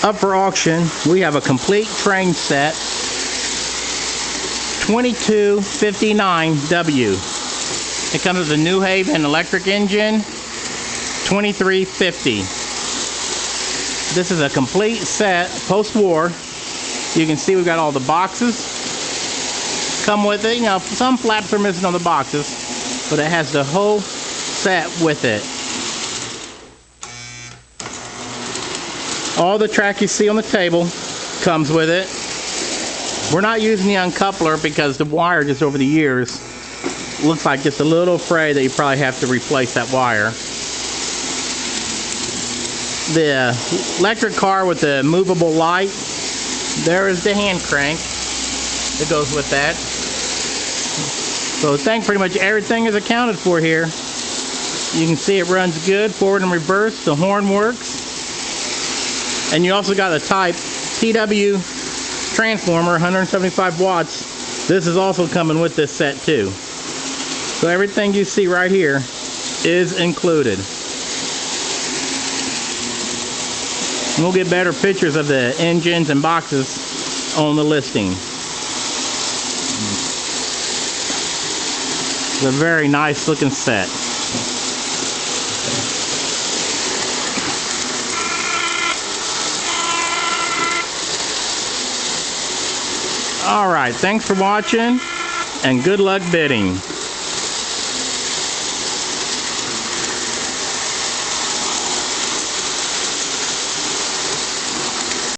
Up for auction, we have a complete train set, 2259W. It comes with a New Haven electric engine, 2350. This is a complete set, post-war. You can see we've got all the boxes come with it. You know, some flaps are missing on the boxes, but it has the whole set with it. All the track you see on the table comes with it. We're not using the uncoupler because the wire just over the years looks like just a little afraid that you probably have to replace that wire. The electric car with the movable light, there is the hand crank that goes with that. So I think pretty much everything is accounted for here. You can see it runs good, forward and reverse. The horn works. And you also got a type TW transformer, 175 watts. This is also coming with this set too. So everything you see right here is included. And we'll get better pictures of the engines and boxes on the listing. It's a very nice looking set. Alright, thanks for watching, and good luck bidding.